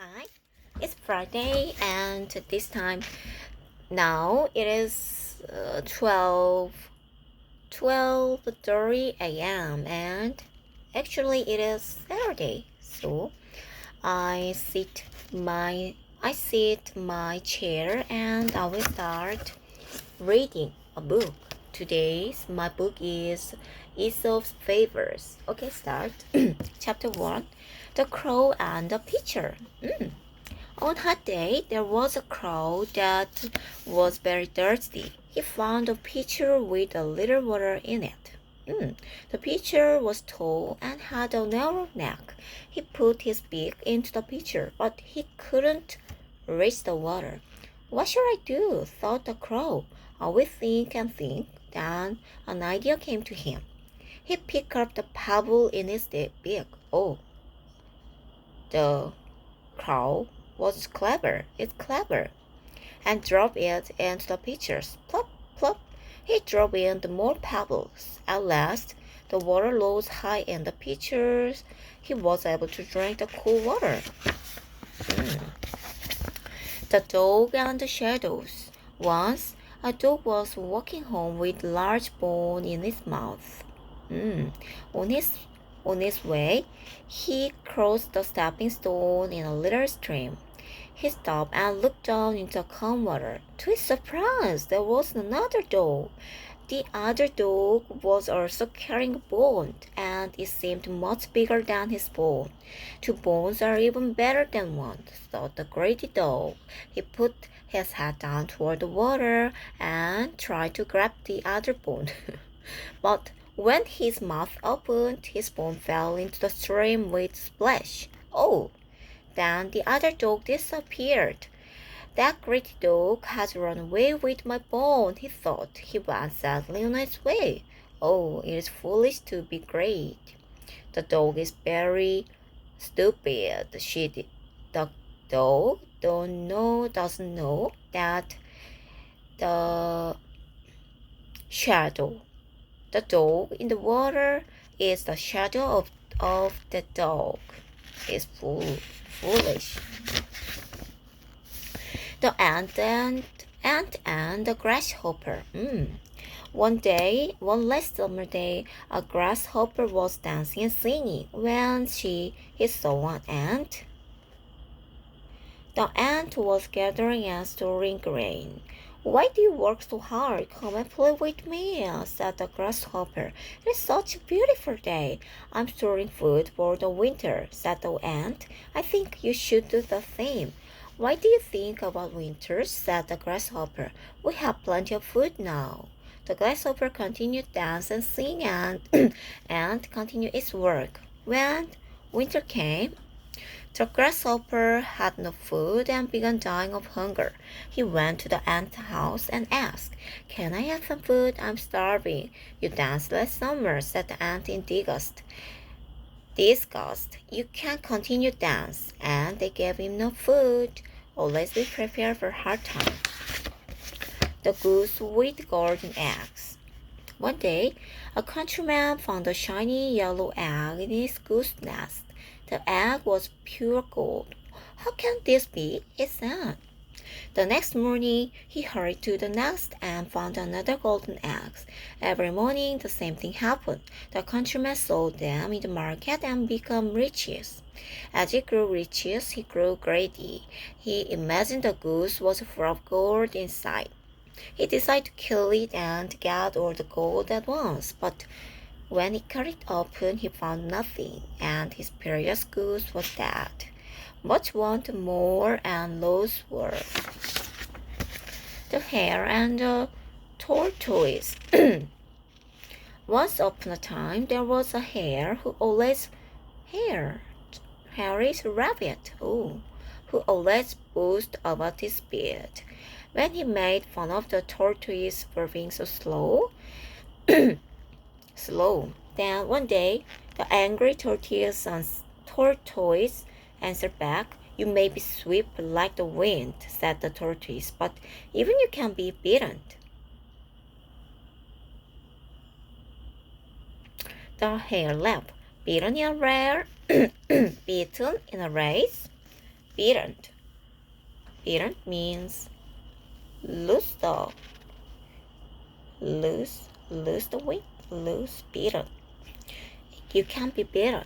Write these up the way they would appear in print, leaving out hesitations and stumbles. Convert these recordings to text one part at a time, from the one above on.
Hi, it's Friday and this time now it is 12:30 a.m. and actually it is Saturday. So I sit my chair and I will start reading a book. Today's my book is Aesop's Favors. Okay, start. Chapter 1, The Crow and the Pitcher. On a hot day, there was a crow that was very thirsty. He found a pitcher with a little water in it. The pitcher was tall and had a narrow neck. He put his beak into the pitcher, but he couldn't reach the water. What should I do? Thought the crow. I will think and think. Then an idea came to him. He picked up the pebble in his beak. Oh, the crow was clever. It's clever. And dropped it into the pitchers. Plop, plop. He dropped in the more pebbles. At last, the water rose high in the pitchers. He was able to drink the cool water. The dog and the shadows. Once, a dog was walking home with a large bone in his mouth. On his way, he crossed the stepping stone in a little stream. He stopped and looked down into the calm water. To his surprise, there was another dog. The other dog was also carrying a bone, and it seemed much bigger than his bone. Two bones are even better than one, thought the greedy dog. He put his head down toward the water and tried to grab the other bone. But when his mouth opened, his bone fell into the stream with a splash. Oh! Then the other dog disappeared. That greedy dog has run away with my bone, he thought. He went sadly on his way. Oh, it is foolish to be great. The dog is very stupid. The dog doesn't know that the shadow, the dog in the water, is the shadow of the dog. It's foolish. The ant and the grasshopper. One last summer day, a grasshopper was dancing and singing when he saw an ant. The ant was gathering and storing grain. Why do you work so hard? Come and play with me, said the grasshopper. It is such a beautiful day. I'm storing food for the winter, said the ant. I think you should do the same. Why do you think about winter? Said the grasshopper. We have plenty of food now. The grasshopper continued to dance and sing and continued its work. When winter came, the grasshopper had no food and began dying of hunger. He went to the ant's house and asked, Can I have some food? I'm starving. You danced last summer, said the ant in disgust. You can't continue dance. And they gave him no food. Always be prepared for hard time. The goose with golden eggs. One day, a countryman found a shiny yellow egg in his goose nest. The egg was pure gold. How can this be? He said. The next morning, he hurried to the nest and found another golden egg. Every morning, the same thing happened. The countryman sold them in the market and became riches. As he grew riches, he grew greedy. He imagined the goose was full of gold inside. He decided to kill it and get all the gold at once, but when he cut it open, he found nothing, and his precious goose was dead. Much wanted more, and lost were the hare and the tortoise. Once upon a time, there was a hare Harry's rabbit, who always boasted about his speed. When he made fun of the tortoise for being so slow, Then one day, the angry tortoise answered back, You may be swift like the wind, said the tortoise, but even you can be beaten. The hare laughed. Beaten in a race? Bitten. Bitten means loose the whip, loose, beaten. You can't be beaten.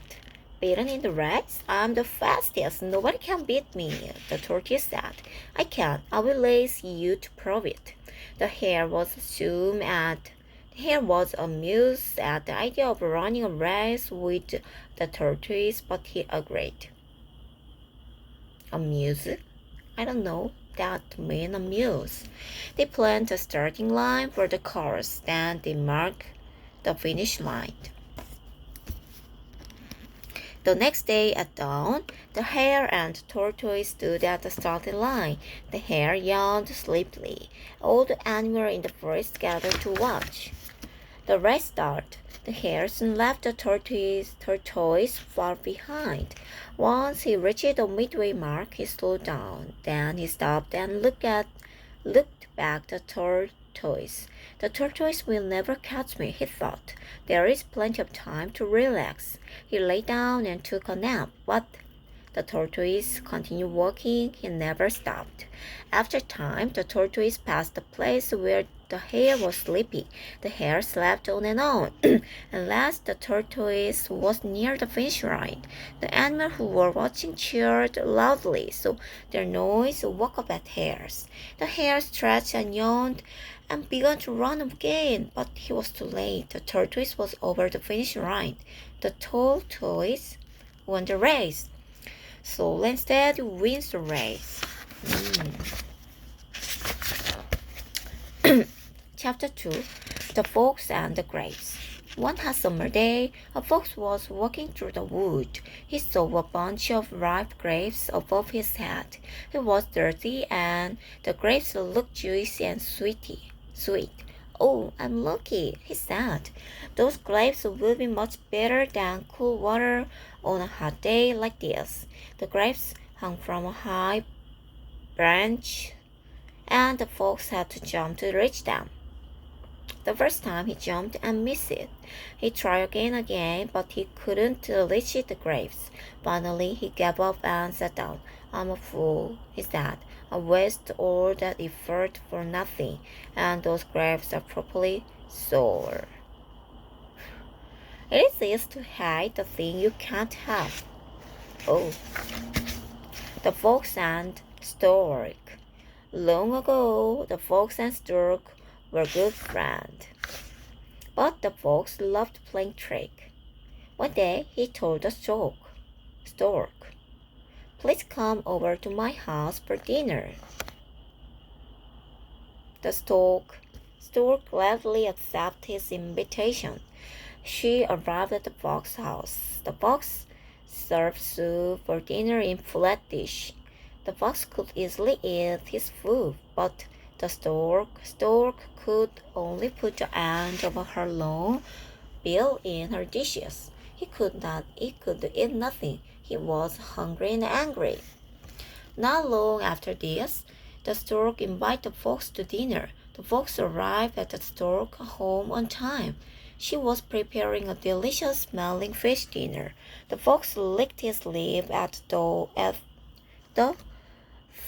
Beaten in the race? I'm the fastest. Nobody can beat me, the tortoise said. I can. I will race you to prove it. The hare was amused at the idea of running a race with the tortoise, but he agreed. Amused? I don't know. That means amuse. They planned a starting line for the course, then they marked the finish line. The next day at dawn, the hare and tortoise stood at the starting line. The hare yawned sleepily. All the animals in the forest gathered to watch. The race started. The hare soon left the tortoise far behind. Once he reached the midway mark, he slowed down. Then he stopped and looked back at the tortoise. The tortoise will never catch me, he thought. There is plenty of time to relax. He lay down and took a nap, but the tortoise continued walking. He never stopped. After time, the tortoise passed the place where the hare was sleeping. The hare slept on and on. At last, the tortoise was near the finish line. The animals who were watching cheered loudly, so their noise woke up the hares. The hare stretched and yawned and began to run again, but he was too late. The tortoise was over the finish line. The tortoise won the race. So instead wins the race. Chapter 2. The Fox and the Grapes. One hot summer day, a fox was walking through the wood. He saw a bunch of ripe grapes above his head. It was dirty, and the grapes looked juicy and sweet. Oh, I'm lucky, he said. Those grapes will be much better than cool water on a hot day like this. The grapes hung from a high branch, and the fox had to jump to reach them. The first time he jumped and missed it. He tried again, but he couldn't reach the grapes. Finally, he gave up and sat down. I'm a fool, he said. I wasted all that effort for nothing, and those grapes are properly sour. It is easy to hate the thing you can't have. Oh, the fox and stork. Long ago, the fox and stork were good friends. But the fox loved playing trick. One day he told the stork, please come over to my house for dinner. The stork gladly accepted his invitation. She arrived at the fox's house. The fox served soup for dinner in flat dish. The fox could easily eat his food, but the stork could only put the end of her long bill in her dishes. He could eat nothing. He was hungry and angry. Not long after this, the stork invited the fox to dinner. The fox arrived at the stork's home on time. She was preparing a delicious-smelling fish dinner. The fox licked his lip at the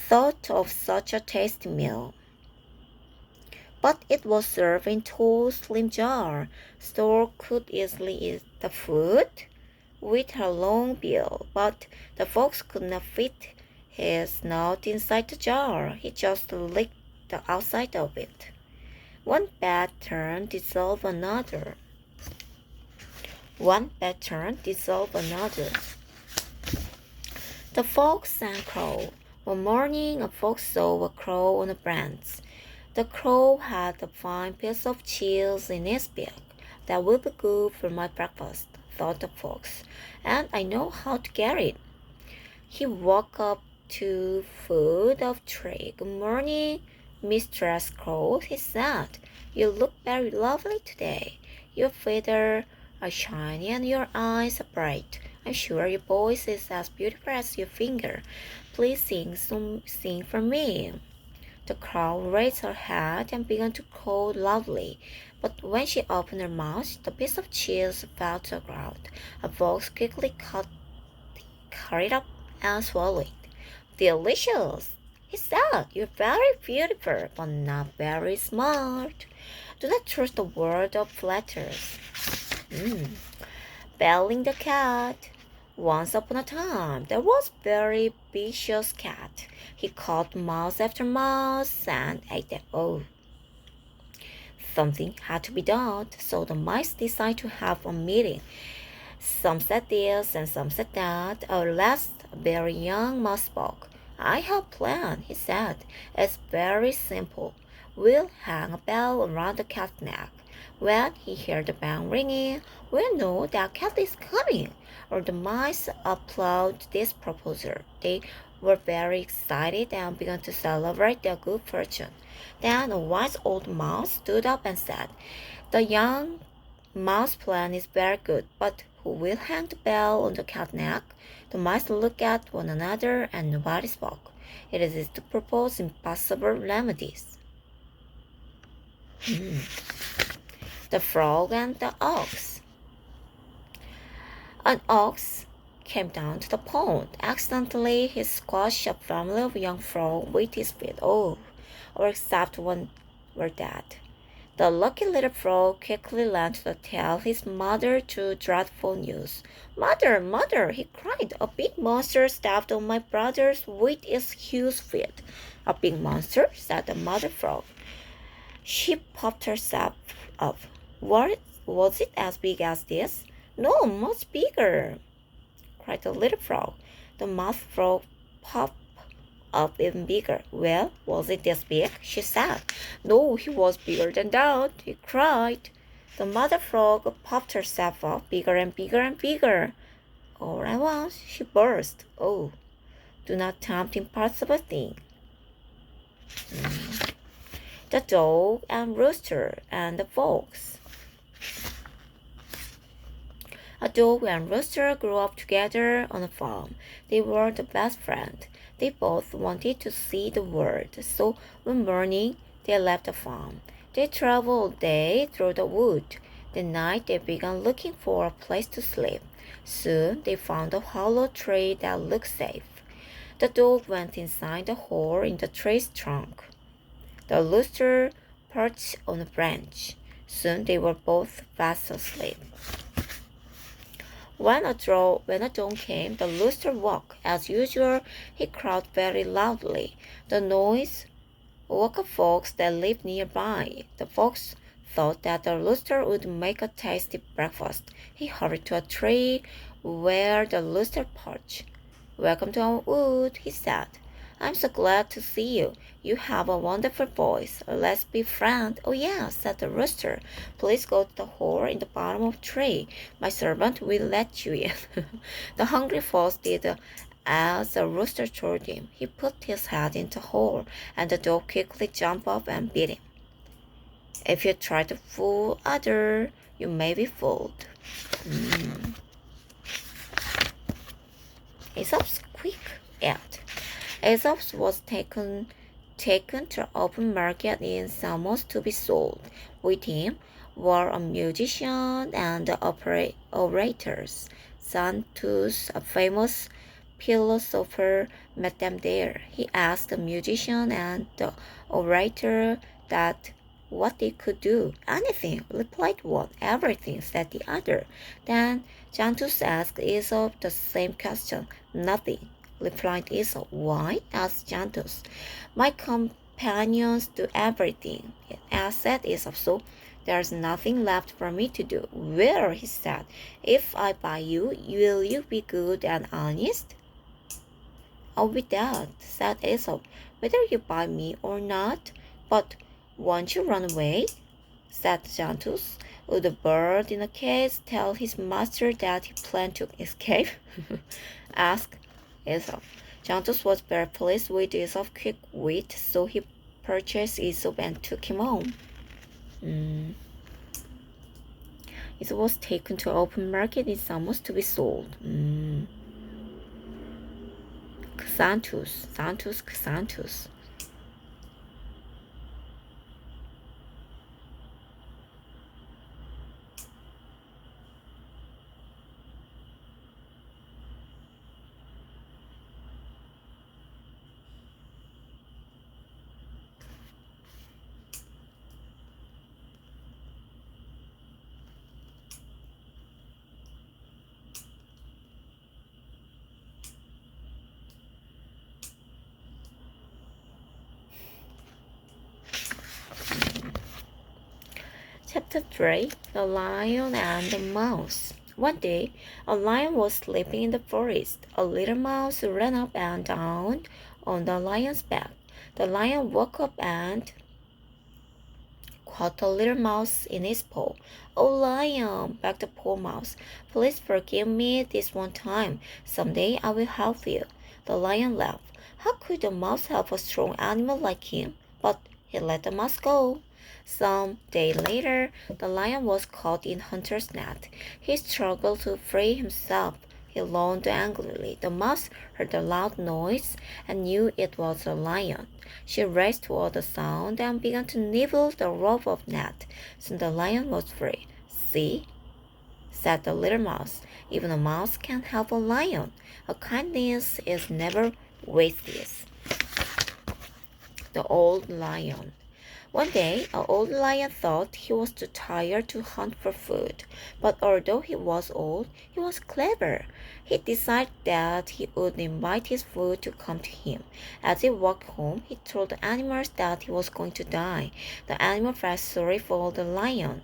thought of such a tasty meal. But it was served in tall, slim jar. Stork could easily eat the food with her long bill, but the fox could not fit his snout inside the jar. He just licked the outside of it. One bad turn dissolved another. The fox and crow. One morning, a fox saw a crow on a branch. The crow had a fine piece of cheese in its beak. That will be good for my breakfast, thought the fox, and I know how to get it. He walked up to foot of tree. Good morning, Mistress Crow, he said. You look very lovely today. Your feathers are shiny and your eyes are bright. I'm sure your voice is as beautiful as your finger. Please sing for me. The crow raised her head and began to crow loudly, but when she opened her mouth, the piece of cheese fell to the ground. A fox quickly cut it up and swallowed it. Delicious, he said. You're very beautiful, but not very smart. Do not trust the word of flatterers. Mm. Belling the cat. Once upon a time, there was a very vicious cat. He caught mouse after mouse and ate them all. Something had to be done, so the mice decided to have a meeting. Some said this and some said that. At last, a very young mouse spoke. I have a plan, he said. It's very simple. We'll hang a bell around the cat's neck. When he hears the bell ringing, we'll know that cat is coming. Or the mice applauded this proposal. They were very excited and began to celebrate their good fortune. Then a wise old mouse stood up and said, the young mouse plan is very good, but who will hang the bell on the cat's neck? The mice looked at one another and nobody spoke. It is easy to propose impossible remedies. The frog and the ox. An ox came down to the pond. Accidentally, he squashed a family of young frogs with his feet. All except one were dead. The lucky little frog quickly ran to tell his mother the dreadful news. Mother, mother, he cried, a big monster stepped on my brothers with its huge feet. A big monster, said the mother frog. She puffed herself up. What, was it as big as this? No, much bigger, cried the little frog. The mother frog puffed up even bigger. Well, was it this big? She said. No, he was bigger than that, he cried. The mother frog puffed herself up bigger and bigger and bigger. All at once she burst. Oh, do not tempt impossible thing. The dog and rooster and the fox. A dog and rooster grew up together on a farm. They were the best friends. They both wanted to see the world, so one morning they left the farm. They traveled all day through the wood. The night they began looking for a place to sleep. Soon they found a hollow tree that looked safe. The dog went inside the hole in the tree's trunk. The rooster perched on a branch. Soon they were both fast asleep. When a dawn came, the rooster woke. As usual, he crowed very loudly. The noise woke a fox that lived nearby. The fox thought that the rooster would make a tasty breakfast. He hurried to a tree where the rooster perched. Welcome to our wood, he said. I'm so glad to see you. You have a wonderful voice. Let's be friends. Oh, yes, said the rooster. Please go to the hole in the bottom of the tree. My servant will let you in. The hungry fox did as the rooster told him. He put his head in the hole, and the dog quickly jumped up and bit him. If you try to fool others, you may be fooled. Aesop's quick ad. Aesop was taken to open market in Samos to be sold. With him were a musician and orators. Xanthus, a famous philosopher, met them there. He asked the musician and the orator that what they could do. Anything, replied one. Everything, said the other. Then Xanthus asked Aesop the same question. Nothing, replied Aesop. Why? asked Xanthus. My companions do everything, said Aesop, so there's nothing left for me to do. Well, he said, if I buy you, will you be good and honest? I'll be that, said Aesop, whether you buy me or not. But won't you run away? Said Xanthus. Would the bird in a cage tell his master that he planned to escape? asked Aesop. Xanthus was very pleased with Aesop's quick wit, so he purchased Aesop and took him home. Aesop was taken to open market in Samos to be sold. Xanthus. Chapter 3 The Lion and the Mouse. One day, a lion was sleeping in the forest. A little mouse ran up and down on the lion's back. The lion woke up and caught a little mouse in his paw. "Oh, lion," begged the poor mouse, "please forgive me this one time. Someday I will help you." The lion laughed. How could a mouse help a strong animal like him? But he let the mouse go. Some day later, the lion was caught in hunter's net. He struggled to free himself. He moaned angrily. The mouse heard a loud noise and knew it was a lion. She raced toward the sound and began to nibble the rope of net. Soon the lion was free. "See," said the little mouse, "even a mouse can help a lion. A kindness is never wasted." The old lion. One day, an old lion thought he was too tired to hunt for food. But although he was old, he was clever. He decided that he would invite his food to come to him. As he walked home, he told the animals that he was going to die. The animals felt sorry for the lion.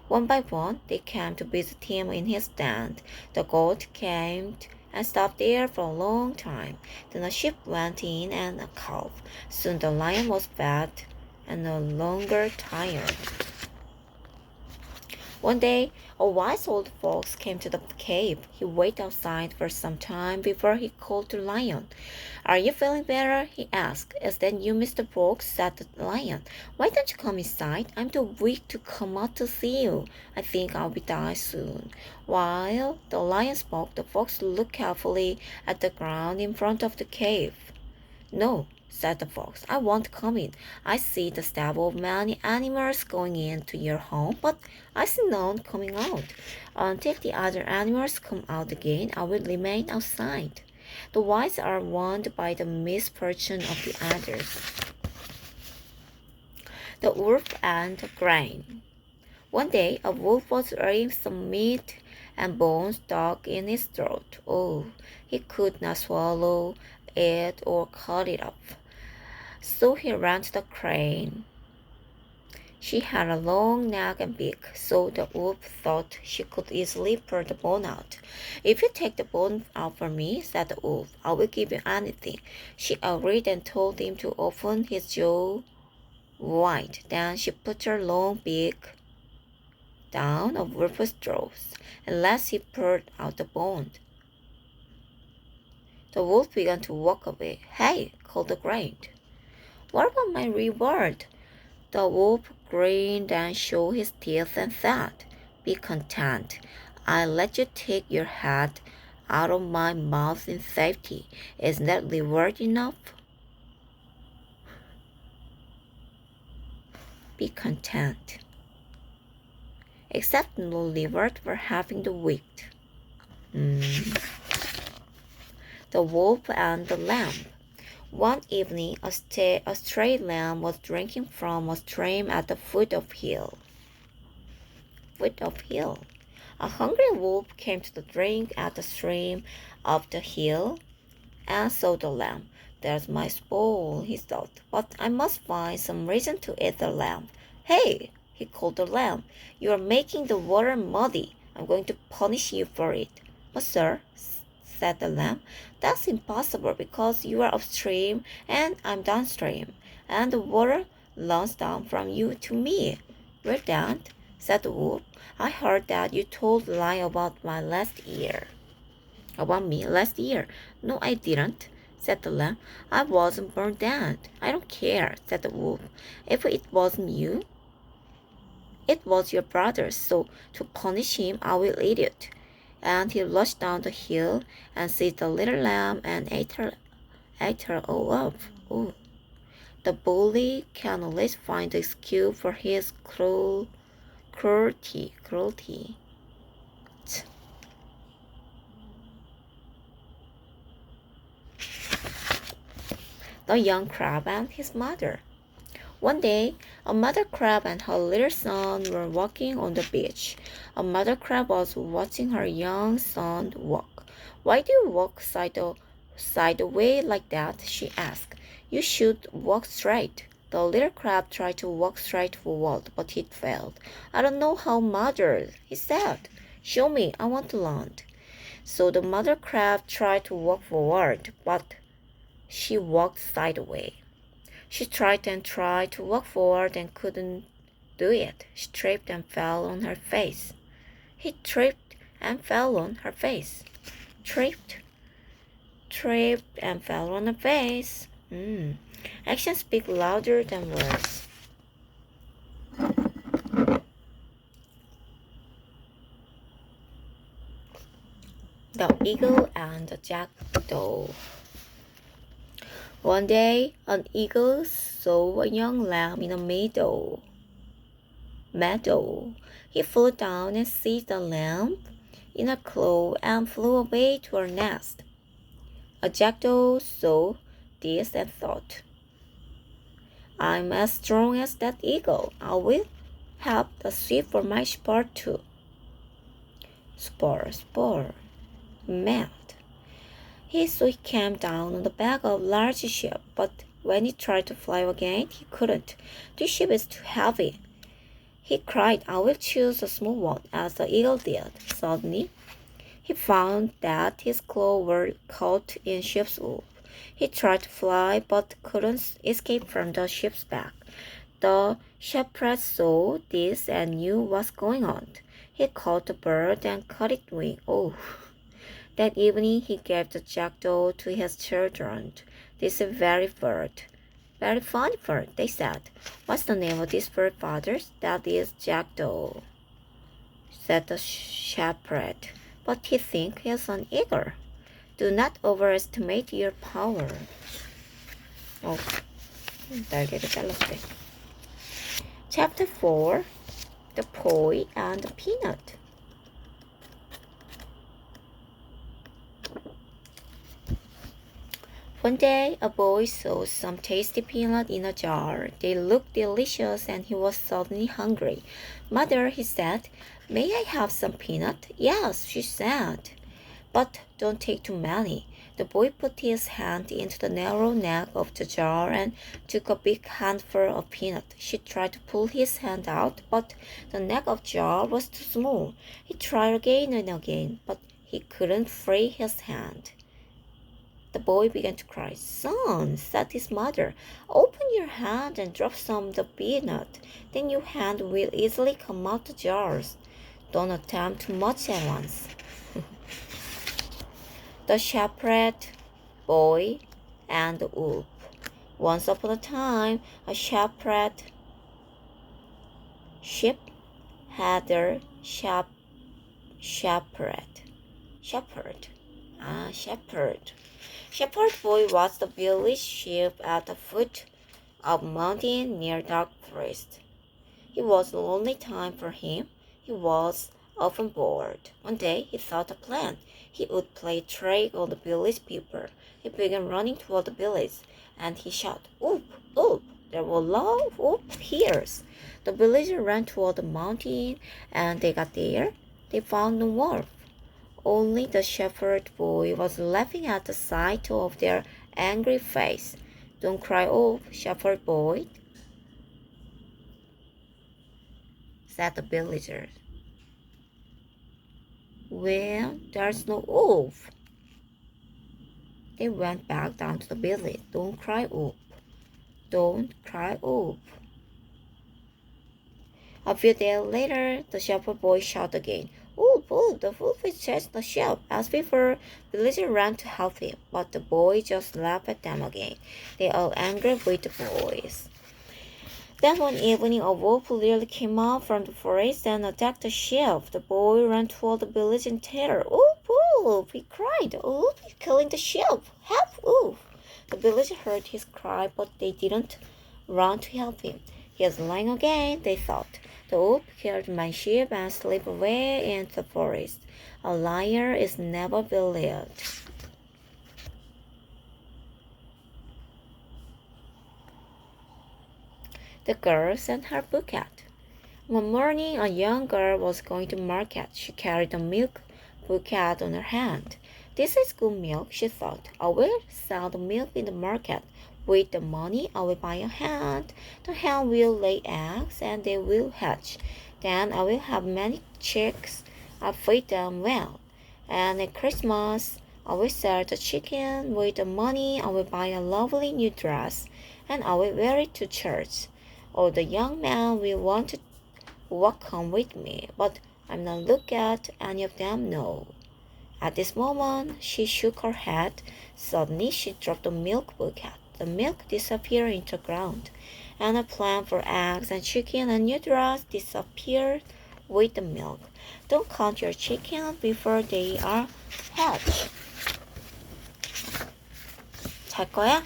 One by one, they came to visit him in his stand. The goat came and stopped there for a long time. Then a sheep went in and a calf. Soon the lion was fat and no longer tired. One day, a wise old fox came to the cave. He waited outside for some time before he called the lion. "Are you feeling better?" he asked. "Is that you, Mr. Fox?" said the lion. "Why don't you come inside? I'm too weak to come out to see you. I think I'll be die soon." While the lion spoke, the fox looked carefully at the ground in front of the cave. "No," said the fox, "I won't come in. I see the stable of many animals going into your home, but I see none coming out. Until the other animals come out again, I will remain outside." The wise are warned by the misfortune of the others. The wolf and the grain. One day, a wolf was eating some meat and bones stuck in his throat. Oh, he could not swallow it or cut it up. So he ran to the crane. She had a long neck and beak, so the wolf thought she could easily pull the bone out. "If you take the bone out for me," said the wolf, "I will give you anything." She agreed and told him to open his jaw wide. Then she put her long beak down a wolf's throat and let him pull out the bone. The wolf began to walk away. "Hey!" called the grain. "What about my reward?" The wolf grinned and showed his teeth and said, "Be content. I let you take your head out of my mouth in safety. Isn't that reward enough?" Be content. Accept no reward for having the wit. The wolf and the lamb. One evening, a stray lamb was drinking from a stream at the foot of hill. A hungry wolf came to the drink at the stream of the hill and saw the lamb. "There's my spoil," he thought, "but I must find some reason to eat the lamb." "Hey!" he called the lamb, "you are making the water muddy. I'm going to punish you for it." "But sir," said the lamb, "that's impossible because you are upstream and I'm downstream, and the water runs down from you to me." "Well then," said the wolf, "I heard that you told a lie about me last year." "No, I didn't," said the lamb. "I wasn't born then." "I don't care," said the wolf. "If it wasn't you, it was your brother, so to punish him I will eat it." And he rushed down the hill and seized the little lamb and ate her all up. Oh, the bully can always find an excuse for his cruelty. The young crab and his mother. One day, a mother crab and her little son were walking on the beach. A mother crab was watching her young son walk. "Why do you walk sideways like that?" she asked. "You should walk straight." The little crab tried to walk straight forward, but it failed. I don't know how, mother, he said. Show me, I want to learn. So the mother crab tried to walk forward, but she walked sideways. She tried and tried to walk forward and couldn't do it. She tripped and fell on her face. He tripped and fell on her face. Tripped and fell on her face. Actions speak louder than words. The eagle and the jackdaw. One day, an eagle saw a young lamb in a meadow. He flew down and seized the lamb in a claw and flew away to her nest. A jackdaw saw this and thought, I'm as strong as that eagle. I will have the sheep for my sport too. Sport. Mad. He came down on the back of a large ship, but when he tried to fly again, he couldn't. The ship is too heavy. He cried, I will choose a small one, as the eagle did. Suddenly, he found that his claws were caught in ship's wool. He tried to fly, but couldn't escape from the ship's back. The shepherd saw this and knew what was going on. He caught the bird and cut its wing. Oh! That evening he gave the jackdaw to his children. This is very funny bird, they said. What's the name of this bird, fathers? That is jackdaw, said the shepherd. But he thinks he's an eagle. Do not overestimate your power. 날개를 잘랐대. Chapter 4. The Boy and the Peanut. One day, a boy saw some tasty peanut in a jar. They looked delicious and he was suddenly hungry. Mother, he said, may I have some peanut? Yes, she said. But don't take too many. The boy put his hand into the narrow neck of the jar and took a big handful of peanut. She tried to pull his hand out, but the neck of the jar was too small. He tried again and again, but he couldn't free his hand. The boy began to cry. Son, said his mother, open your hand and drop some of the peanut. Then your hand will easily come out the jars. Don't attempt too much at once. The shepherd, boy, and the wolf. Once upon a time, a shepherd sheep had a shepherd. Shepherd boy was the village sheep at the foot of a mountain near dark forest. It was a lonely time for him. He was often bored. One day he thought a plan. He would play trick on the village people. He began running toward the village, and he shouted, Oop, oop! There were a lot of oop hears. The villagers ran toward the mountain, and they got there. They found no wolf. Only the shepherd boy was laughing at the sight of their angry face. Don't cry, oop, shepherd boy, said the villagers. Well, there's no wolf. They went back down to the village. Don't cry, oop. Don't cry, oop. A few days later, the shepherd boy shouted again. Oop, oop, the wolf is chasing the sheep. As before, the villagers ran to help him, but the boy just laughed at them again. They all angry with the boys. Then one evening, a wolf literally came out from the forest and attacked the sheep. The boy ran toward the village in terror. Oop, oop, he cried. Oop, he's killing the sheep. Help, oop. The villagers heard his cry, but they didn't run to help him. He is lying again, they thought. The wolf killed my sheep and slipped away into the forest. A liar is never believed. The girls and her bouquet. One morning, a young girl was going to market. She carried a milk bouquet on her hand. This is good milk, she thought. I will sell the milk in the market. With the money, I will buy a hen. The hen will lay eggs and they will hatch. Then I will have many chicks. I'll feed them well. And at Christmas, I will sell the chicken. With the money, I will buy a lovely new dress and I will wear it to church. Oh, the young man will want to walk home with me, but I'm not look at any of them, no. At this moment, she shook her head. Suddenly, she dropped the milk bucket. The milk disappeared into the ground, and a plan for eggs and chicken and new dress disappeared with the milk. Don't count your chicken before they are hatched. 잘 거야?